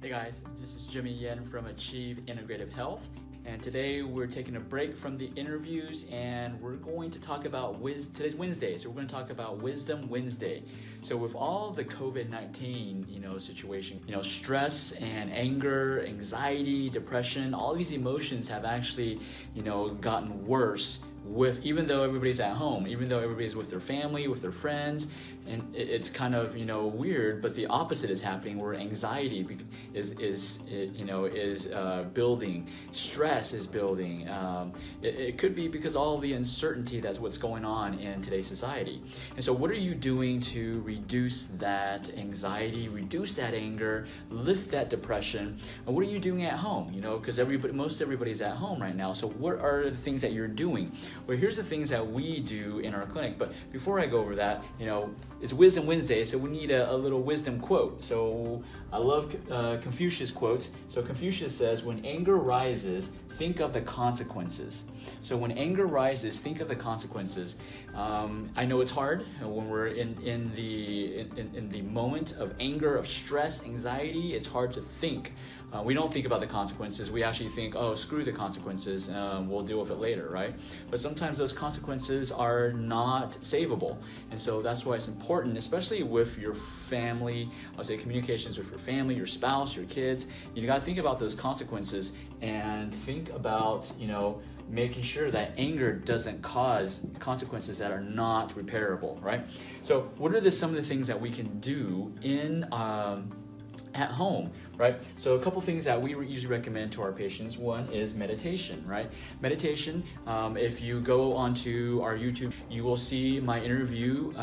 Hey guys, this is Jimmy Yen from Achieve Integrative Health, and today we're taking a break from the interviews and we're going to talk about today's Wednesday, so we're going to talk about Wisdom Wednesday. So with all the COVID-19, situation, stress and anger, anxiety, depression, all these emotions have actually, gotten worse even though everybody's at home, even though everybody's with their family, with their friends, and it's kind of weird, but the opposite is happening where anxiety is building, stress is building. It could be because all the uncertainty that's what's going on in today's society. And so what are you doing to reduce that anxiety, reduce that anger, lift that depression? And what are you doing at home? Because most everybody's at home right now. So what are the things that you're doing? Well, here's the things that we do in our clinic. But before I go over that, it's Wisdom Wednesday, so we need a little wisdom quote. So I love Confucius quotes. So Confucius says, when anger rises, think of the consequences. So when anger rises, think of the consequences. I know it's hard when we're in the moment of anger, of stress, anxiety. It's hard to think. We don't think about the consequences. We actually think, oh, screw the consequences. We'll deal with it later, right? But sometimes those consequences are not savable. And so that's why it's important, especially with your family, I would say communications with your family, your spouse, your kids. You got to think about those consequences and think about, making sure that anger doesn't cause consequences that are not repairable, right? So what are some of the things that we can do at home, right? So a couple things that we usually recommend to our patients. One is meditation, right? Meditation, if you go onto our YouTube, you will see my interview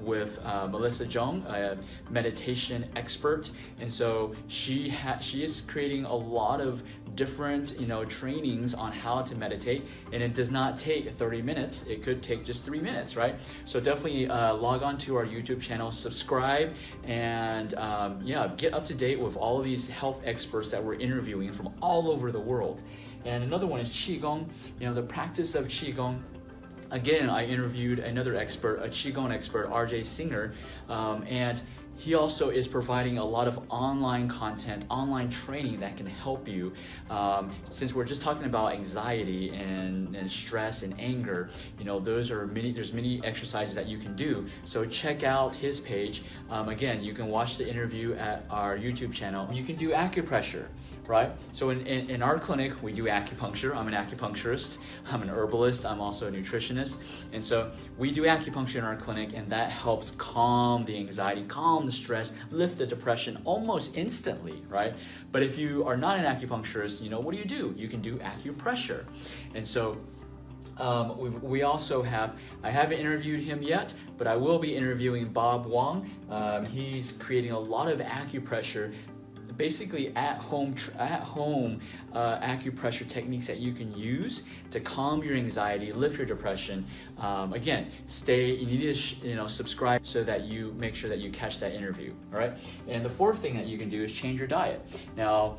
with Melissa Jung, a meditation expert. And so she is creating a lot of different trainings on how to meditate, and it does not take 30 minutes. It could take just 3 minutes, right? So definitely log on to our YouTube channel, subscribe, and get up to date with all of these health experts that we're interviewing from all over the world. And another one is Qigong, the practice of Qigong. Again, I interviewed another expert, a Qigong expert, RJ Singer, and he also is providing a lot of online content, online training that can help you. Since we're just talking about anxiety and stress and anger, there's many exercises that you can do. So check out his page. Again, you can watch the interview at our YouTube channel. You can do acupressure, right? So in our clinic, we do acupuncture. I'm an acupuncturist. I'm an herbalist. I'm also a nutritionist. And so we do acupuncture in our clinic, and that helps calm the anxiety, calm the stress, lift the depression almost instantly, right? But if you are not an acupuncturist, what do? You can do acupressure. And so we also I haven't interviewed him yet, but I will be interviewing Bob Wong. He's creating a lot of acupressure, basically at home acupressure techniques that you can use to calm your anxiety, lift your depression. Again, you need to subscribe so that you make sure that you catch that interview. All right. And the fourth thing that you can do is change your diet. Now,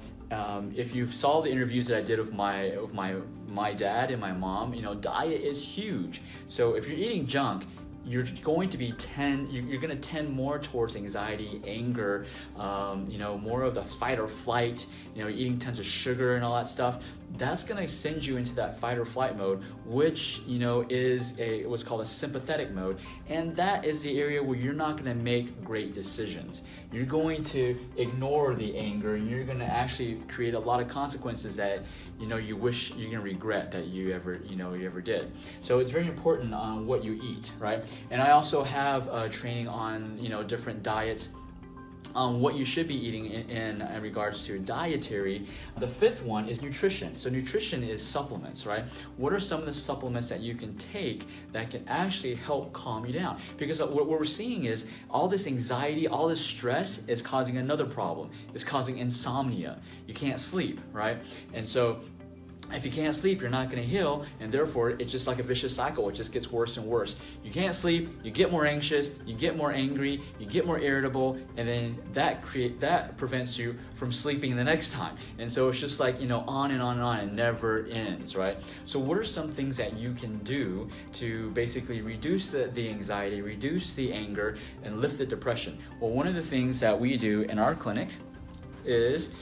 if you saw the interviews that I did with my dad and my mom, diet is huge. So if you're eating junk, you're going to tend more towards anxiety, anger, more of the fight or flight, eating tons of sugar and all that stuff. That's going to send you into that fight or flight mode, which, is what's called a sympathetic mode. And that is the area where you're not going to make great decisions. You're going to ignore the anger, and you're going to actually create a lot of consequences that, you wish you're going to regret that you ever did. So it's very important on what you eat, right? And I also have training on, different diets, what you should be eating in regards to dietary. The fifth one is nutrition. So nutrition is supplements, right? What are some of the supplements that you can take that can actually help calm you down? Because what we're seeing is all this anxiety, all this stress is causing another problem. It's causing insomnia. You can't sleep, right? And so if you can't sleep, you're not going to heal, and therefore it's just like a vicious cycle. It just gets worse and worse. You can't sleep, you get more anxious, you get more angry, you get more irritable, and then that prevents you from sleeping the next time. And so it's just like, on and on and on. It never ends, right? So what are some things that you can do to basically reduce the anxiety, reduce the anger, and lift the depression? Well, one of the things that we do in our clinic is,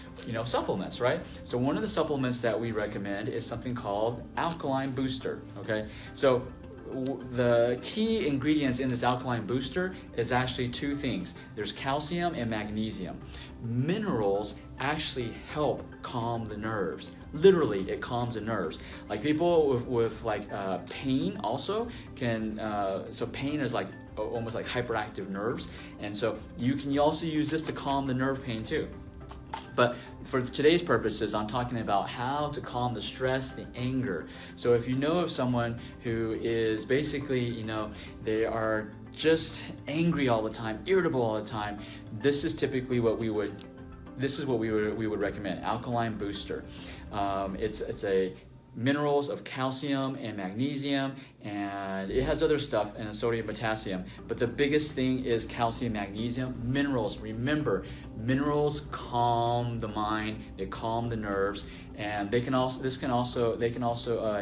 supplements, right? So one of the supplements that we recommend is something called alkaline booster, okay? So the key ingredients in this alkaline booster is actually two things. There's calcium and magnesium. Minerals actually help calm the nerves. Literally, it calms the nerves. Like people with pain also can, so pain is like almost like hyperactive nerves. And so you can also use this to calm the nerve pain too. But for today's purposes, I'm talking about how to calm the stress, the anger. So if you know of someone who is basically, they are just angry all the time, irritable all the time, this is typically what we would recommend, alkaline booster. It's a minerals of calcium and magnesium, and it has other stuff and sodium, potassium, but the biggest thing is calcium, magnesium. Minerals, remember, minerals calm the mind, they calm the nerves, and they can also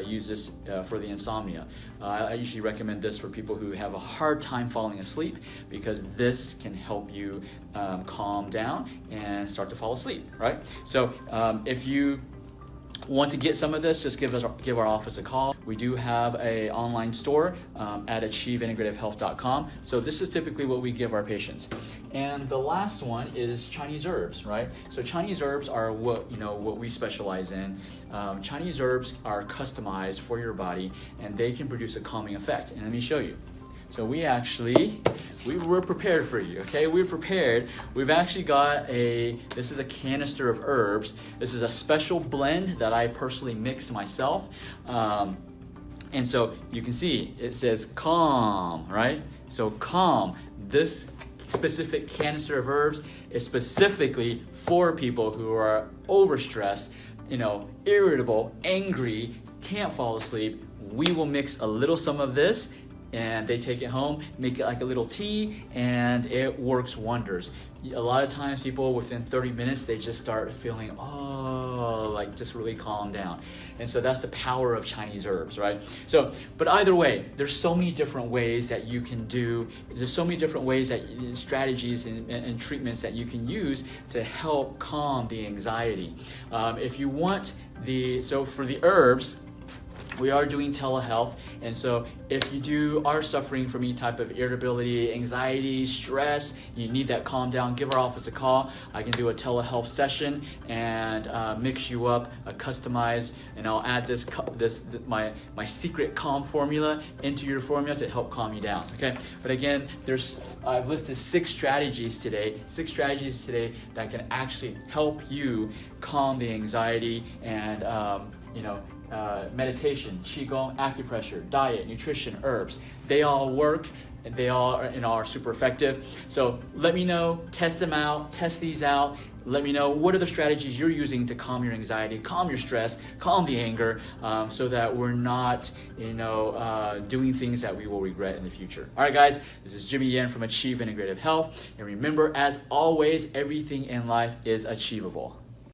use this for the insomnia. I usually recommend this for people who have a hard time falling asleep, because this can help you calm down and start to fall asleep, right? So if you want to get some of this, just give our office a call. We do have an online store at achieveintegrativehealth.com. So this is typically what we give our patients. And the last one is Chinese herbs, right? So Chinese herbs are what we specialize in. Chinese herbs are customized for your body, and they can produce a calming effect. And let me show you. So we were prepared for you, okay? We're prepared. We've actually got this is a canister of herbs. This is a special blend that I personally mixed myself. And so you can see it says calm, right? So calm. This specific canister of herbs is specifically for people who are overstressed, irritable, angry, can't fall asleep. We will mix a little some of this, and they take it home, make it like a little tea, and it works wonders. A lot of times people, within 30 minutes, they just start feeling, just really calm down. And so that's the power of Chinese herbs, right? So, but either way, there's so many different ways that you can do, there's so many different ways strategies and treatments that you can use to help calm the anxiety. If you want so for the herbs, we are doing telehealth, and so if you are suffering from any type of irritability, anxiety, stress, you need that calm down, give our office a call. I can do a telehealth session and mix you up, customize, and I'll add my secret calm formula into your formula to help calm you down. Okay, but again, I've listed 6 strategies today that can actually help you calm the anxiety and meditation, qigong, acupressure, diet, nutrition, herbs. They all work, and they all are super effective. So let me know, test these out. Let me know what are the strategies you're using to calm your anxiety, calm your stress, calm the anger, so that we're not, doing things that we will regret in the future. All right, guys, this is Jimmy Yen from Achieve Integrative Health. And remember, as always, everything in life is achievable.